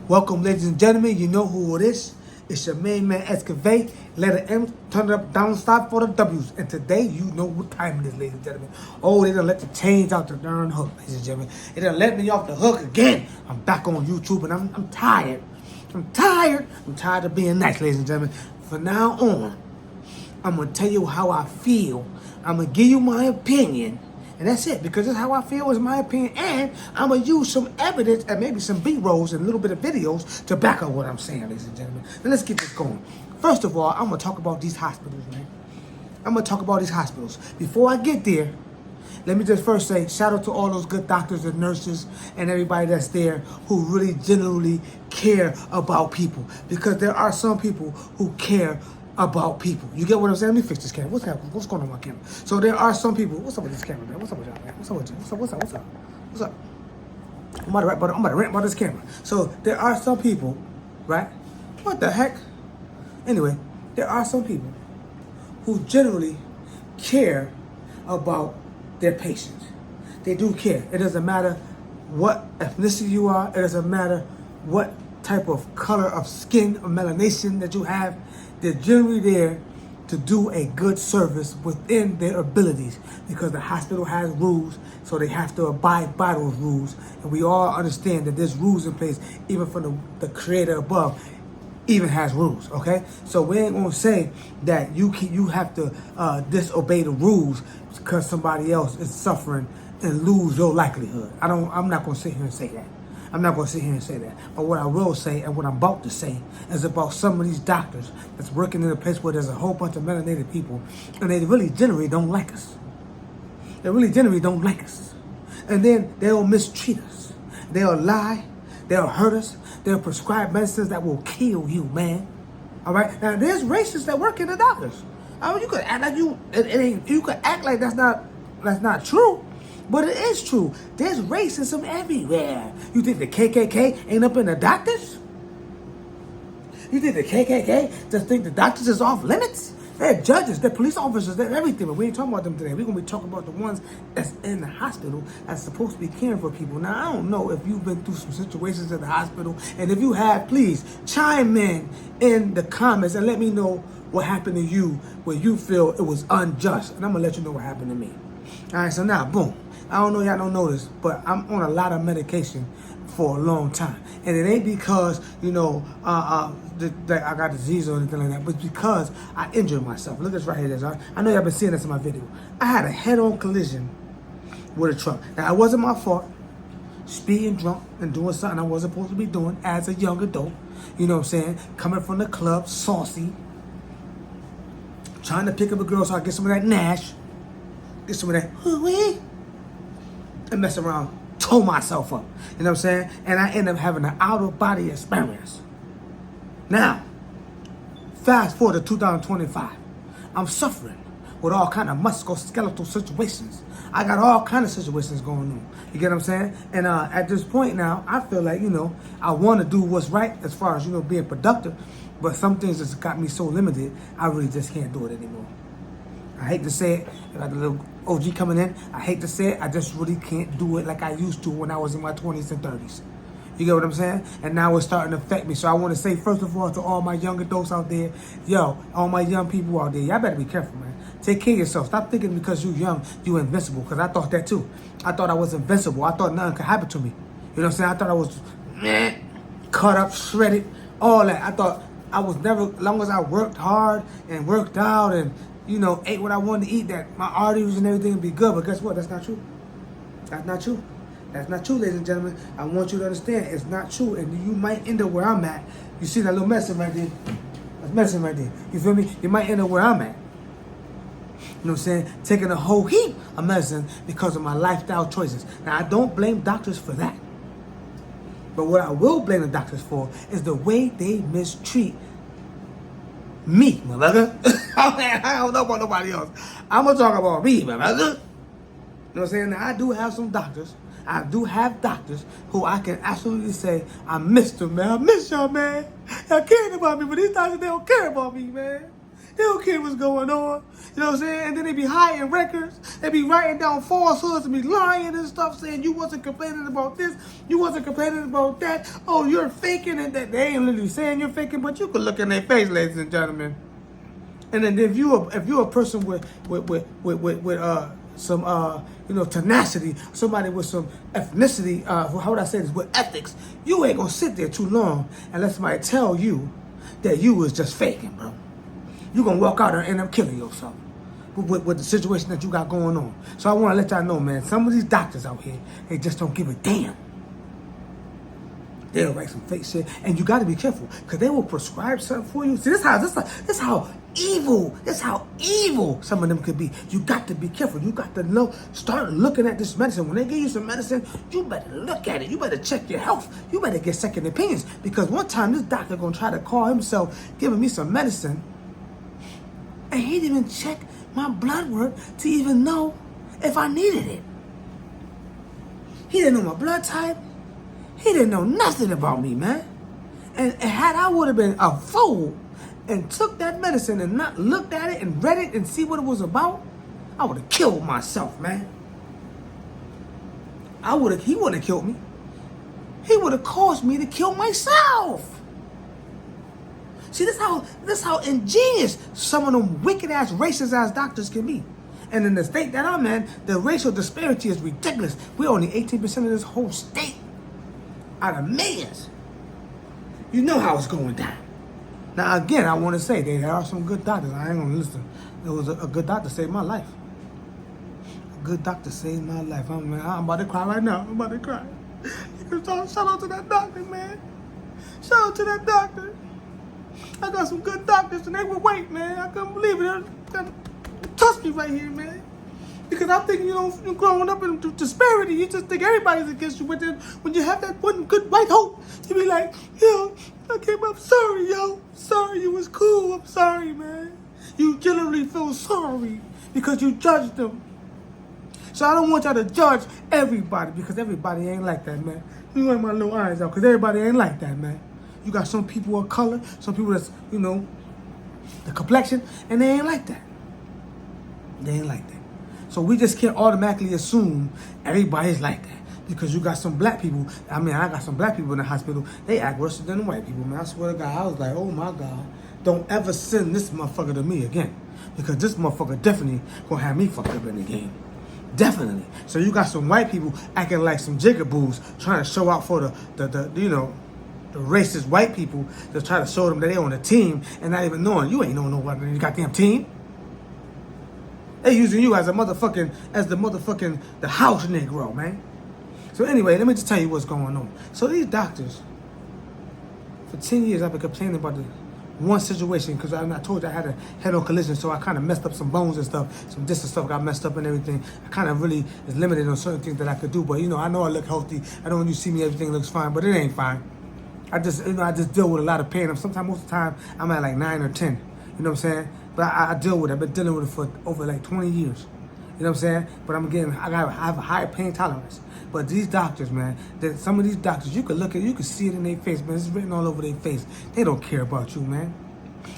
Welcome, ladies and gentlemen. You know who it is. It's your main man, Excavate. Letter M, turn it up, down, stop for the W's. And today, you know what time it is, ladies and gentlemen. Oh, they done let the chains out the darn hook, ladies and gentlemen. They done let me off the hook again. I'm back on YouTube, and I'm tired. I'm tired. I'm tired of being nice, ladies and gentlemen. From now on, I'm going to tell you how I feel. I'm going to give you my opinion. And that's it, because that's how I feel is my opinion. And I'm going to use some evidence and maybe some B-rolls and a little bit of videos to back up what I'm saying, ladies and gentlemen. Now, let's get this going. First of all, I'm going to talk about these hospitals, man. I'm going to talk about these hospitals. Before I get there, let me just first say shout out to all those good doctors and nurses and everybody that's there who really genuinely care about people. Because there are some people who care about people. You get what I'm saying? Let me fix this camera. What's happening? What's going on with my camera? So there are some people. What's up with this camera, man? What's up with y'all, man? What's up with you? What's up? I'm about to rant about this camera. So there are some people, right? What the heck? Anyway, there are some people who generally care about their patients. They do care. It doesn't matter what ethnicity you are. It doesn't matter what type of color of skin or melanation that you have. They're generally there to do a good service within their abilities, because the hospital has rules, so they have to abide by those rules. And we all understand that there's rules in place, even from the creator above even has rules, okay? So we ain't gonna say that you have to disobey the rules because somebody else is suffering and lose your livelihood. I'm not gonna sit here and say that. I'm not going to sit here and say that. But what I will say, and what I'm about to say, is about some of these doctors that's working in a place where there's a whole bunch of melanated people, and they really generally don't like us. They really generally don't like us. And then they'll mistreat us. They'll lie. They'll hurt us. They'll prescribe medicines that will kill you, man. All right? Now, there's racists that work in the doctors. I mean, you could act like you could act like that's not true. But it is true. There's racism everywhere. You think the KKK ain't up in the doctors? You think the KKK just think the doctors is off limits? They're judges, they're police officers, they're everything. But we ain't talking about them today. We're going to be talking about the ones that's in the hospital that's supposed to be caring for people. Now, I don't know if you've been through some situations at the hospital. And if you have, please chime in the comments and let me know what happened to you where you feel it was unjust. And I'm going to let you know what happened to me. All right, so now, boom. I don't know y'all don't know this, but I'm on a lot of medication for a long time. And it ain't because, that I got disease or anything like that, but because I injured myself. Look at this right here. I know y'all been seeing this in my video. I had a head-on collision with a truck. Now, it wasn't my fault. Speeding drunk and doing something I wasn't supposed to be doing as a young adult. You know what I'm saying? Coming from the club, saucy. Trying to pick up a girl so I get some of that Nash. Get some of that hooey. And mess around, tore myself up. You know what I'm saying? And I end up having an out-of-body experience. Now, fast forward to 2025. I'm suffering with all kind of musculoskeletal situations. I got all kind of situations going on. You get what I'm saying? And at this point now, I feel like, I want to do what's right as far as, being productive. But some things just got me so limited, I really just can't do it anymore. I hate to say it, like a little OG coming in, I hate to say it, I just really can't do it like I used to when I was in my 20s and 30s. You get what I'm saying? And now it's starting to affect me. So I want to say, first of all, to all my young adults out there, all my young people out there, y'all better be careful, man. Take care of yourself. Stop thinking because you're young, you're invincible, because I thought that too. I thought I was invincible. I thought nothing could happen to me. You know what I'm saying? I thought I was cut up, shredded, all that. I thought I was never, as long as I worked hard and worked out and ate what I wanted to eat, that my arteries and everything would be good. But guess what? That's not true. That's not true. That's not true, ladies and gentlemen. I want you to understand it's not true. And you might end up where I'm at. You see that little medicine right there? That's medicine right there. You feel me? You might end up where I'm at. You know what I'm saying? Taking a whole heap of medicine because of my lifestyle choices. Now, I don't blame doctors for that. But what I will blame the doctors for is the way they mistreat me, motherfucker. I don't know about nobody else. I'm going to talk about me, motherfucker. You know what I'm saying? Now, I do have some doctors. I do have doctors who I can absolutely say, I miss them, man. I miss y'all, man. Y'all caring about me, but these doctors, they don't care about me, man. They don't care what's going on. You know what I'm saying? And then they be hiding records. They be writing down falsehoods and be lying and stuff, saying you wasn't complaining about this, you wasn't complaining about that. Oh, you're faking it. That they ain't literally saying you're faking, but you can look in their face, ladies and gentlemen. And then if you're a person with some tenacity, somebody with some ethnicity, how would I say this, with ethics, you ain't gonna sit there too long and let somebody tell you that you was just faking, bro. You gonna walk out there and end up killing yourself with the situation that you got going on. So I wanna let y'all know, man, some of these doctors out here, they just don't give a damn. They'll write some fake shit, and you got to be careful because they will prescribe something for you. See, this how evil some of them could be. You got to be careful. You got to know. Start looking at this medicine. When they give you some medicine, you better look at it. You better check your health. You better get second opinions because one time this doctor gonna try to call himself giving me some medicine, and he didn't even check my blood work to even know if I needed it. He didn't know my blood type. He didn't know nothing about me, man. And had I would have been a fool and took that medicine and not looked at it and read it and see what it was about, I would have killed myself, man. He wouldn't have killed me. He would have caused me to kill myself. See, this how ingenious some of them wicked ass, racist ass doctors can be. And in the state that I'm in, the racial disparity is ridiculous. We're only 18% of this whole state. Out of millions. You know how it's going down. Now again, I want to say there are some good doctors. I ain't gonna listen. There was a good doctor saved my life. A good doctor saved my life. I'm about to cry right now. I'm about to cry. Shout out to that doctor, man. Shout out to that doctor. I got some good doctors and they would wait, man. I couldn't believe it. They touched me right here, man. Because I think, you're growing up in disparity, you just think everybody's against you. But then when you have that one good white hope, you be like, yo, I came up, sorry, yo. Sorry, you was cool. I'm sorry, man. You generally feel sorry because you judged them. So I don't want y'all to judge everybody because everybody ain't like that, man. You want my little eyes out because everybody ain't like that, man. You got some people of color, some people that's, the complexion, and they ain't like that. They ain't like that. So we just can't automatically assume everybody's like that. Because you got some black people. I got some black people in the hospital. They act worse than the white people, man. I swear to God, I was like, oh my God. Don't ever send this motherfucker to me again. Because this motherfucker definitely gonna have me fucked up in the game. Definitely. So you got some white people acting like some jigaboos trying to show out for the racist white people to try to show them that they on a team and not even knowing you ain't knowing nobody in the goddamn team. They using you as the house Negro, man. So anyway, let me just tell you what's going on. So these doctors, for 10 years, I've been complaining about the one situation because I told you I had a head-on collision, so I kind of messed up some bones and stuff. Some distant stuff got messed up and everything. I kind of really is limited on certain things that I could do. But I know I look healthy. I know when you see me, everything looks fine, but it ain't fine. I just deal with a lot of pain. Sometimes, most of the time, I'm at like 9 or 10. You know what I'm saying? But I deal with it. I've been dealing with it for over like 20 years. You know what I'm saying? But I have a higher pain tolerance. But these doctors, man, some of these doctors, you can see it in their face, man. It's written all over their face. They don't care about you, man.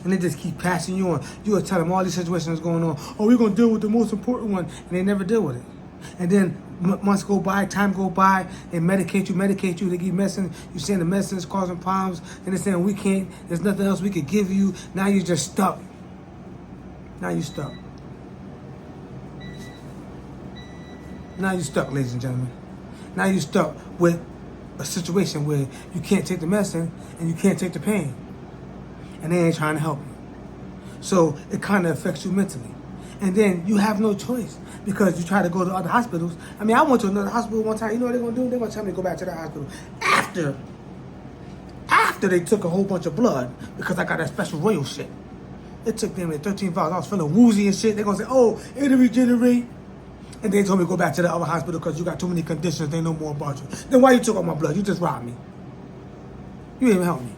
And they just keep passing you on. You will tell them all these situations going on. Oh, we're going to deal with the most important one. And they never deal with it. And then months go by, time go by, they medicate you, they give you medicine. You saying the medicine is causing problems. And they're saying we can't, there's nothing else we could give you. Now you're just stuck. Now you're stuck. Now you're stuck, ladies and gentlemen. Now you're stuck with a situation where you can't take the medicine and you can't take the pain. And they ain't trying to help you. So it kind of affects you mentally. And then you have no choice because you try to go to other hospitals. I went to another hospital one time. You know what they're going to do? They're going to tell me to go back to that hospital after they took a whole bunch of blood because I got that special royal shit. It took them 13 hours. I was feeling woozy and shit. They're going to say, oh, it'll regenerate. And they told me to go back to the other hospital because you got too many conditions. They know more about you. Then why you took all my blood? You just robbed me. You didn't even help me.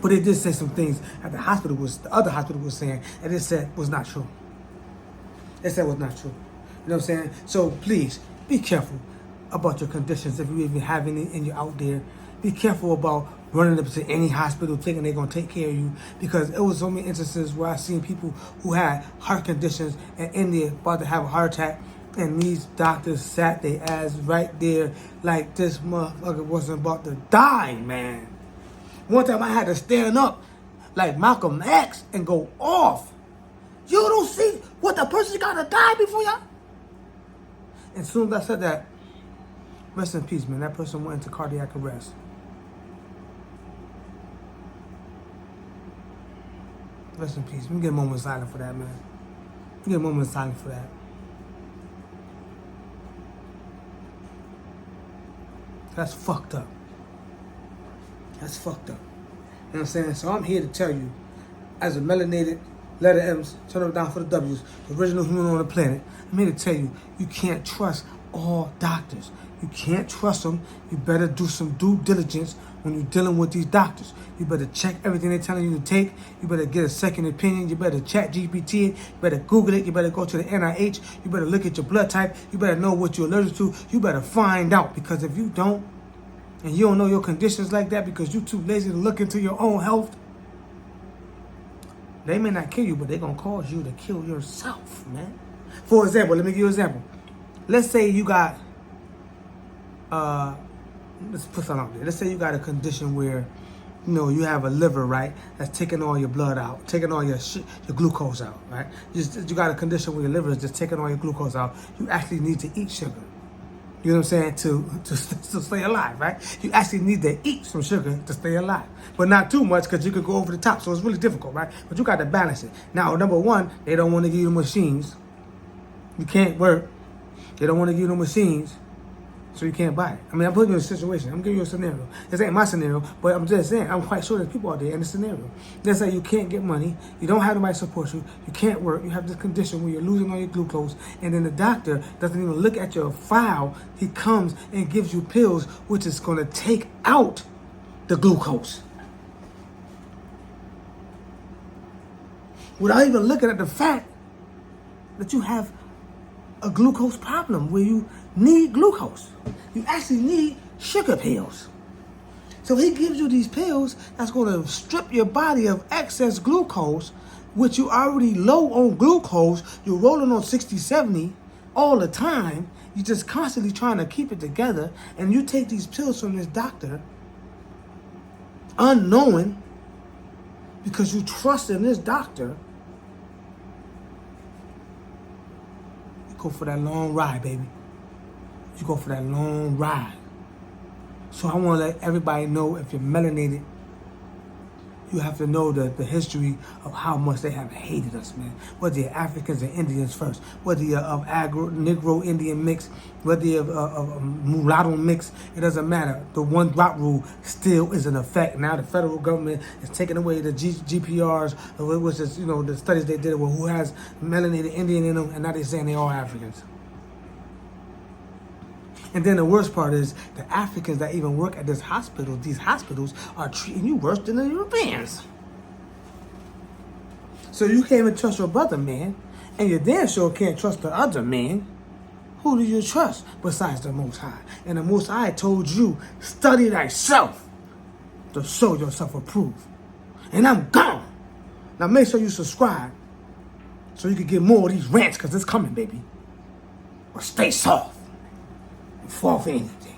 But it did say some things that the other hospital was saying, and it said was not true. It said was not true. You know what I'm saying? So please, be careful about your conditions if you even have any and you're out there be careful about running up to any hospital thinking they're going to take care of you, because it was so many instances where I seen people who had heart conditions and in there about to have a heart attack, and these doctors sat their ass right there like this motherfucker wasn't about to die, man. One time I had to stand up like Malcolm X and go off. You don't see what the person got to die before y'all? And as soon as I said that, rest in peace, man. That person went into cardiac arrest. Rest in peace. We get a moment of silence for that, man. We get a moment of silence for that. That's fucked up. That's fucked up. You know what I'm saying? So I'm here to tell you, as a melanated, letter M's, turn them down for the W's, the original human on the planet, I'm here to tell you, you can't trust all doctors. You can't trust them. You better do some due diligence when you're dealing with these doctors. You better check everything they're telling you to take. You better get a second opinion. You better chat GPT it. You better Google it. You better go to the NIH. You better look at your blood type. You better know what you're allergic to. You better find out, because if you don't, and you don't know your conditions like that because you're too lazy to look into your own health, they may not kill you, but they're going to cause you to kill yourself, man. For example, let me give you an example. Let's say you got, let's put something out there. Let's say you got a condition where, you know, you have a liver, right, that's taking all your blood out, taking all your glucose out, right? You got a condition where your liver is just taking all your glucose out. You actually need to eat sugar. You know what I'm saying? To stay alive, right? You actually need to eat some sugar to stay alive. But not too much, because you could go over the top. So it's really difficult, right? But you got to balance it. Now, number one, they don't want to give you the machines. You can't work. They don't want to give you the machines, so you can't buy it. I mean, I'm putting you in a situation. I'm giving you a scenario. This ain't my scenario, but I'm just saying, I'm quite sure there's people out there in the scenario. Let's say you can't get money, you don't have nobody to support you, you can't work, you have this condition where you're losing all your glucose, and then the doctor doesn't even look at your file. He comes and gives you pills, which is going to take out the glucose, without even looking at the fact that you have a glucose problem where you need glucose. You actually need sugar pills. So he gives you these pills that's going to strip your body of excess glucose, which you already low on glucose. You're rolling on 60, 70 all the time. You're just constantly trying to keep it together. And you take these pills from this doctor unknowing, because you trust in this doctor. Go for that long ride, baby. You go for that long ride. So I want to let everybody know, if you're melanated, you have to know the history of how much they have hated us, man. Whether you're Africans or Indians first, whether you're of Negro-Indian mix, whether you're of mulatto mix, it doesn't matter. The one drop rule still is in effect. Now the federal government is taking away the GPRs, which is, you know, the studies they did with who has melanated Indian in them, and now they're saying they're all Africans. And then the worst part is the Africans that even work at these hospitals are treating you worse than the Europeans. So you can't even trust your brother, man. And you damn sure can't trust the other man. Who do you trust besides the Most High? And the Most High told you, study thyself to show yourself approved. And I'm gone. Now make sure you subscribe so you can get more of these rants, because it's coming, baby. Or stay soft. Fall for anything.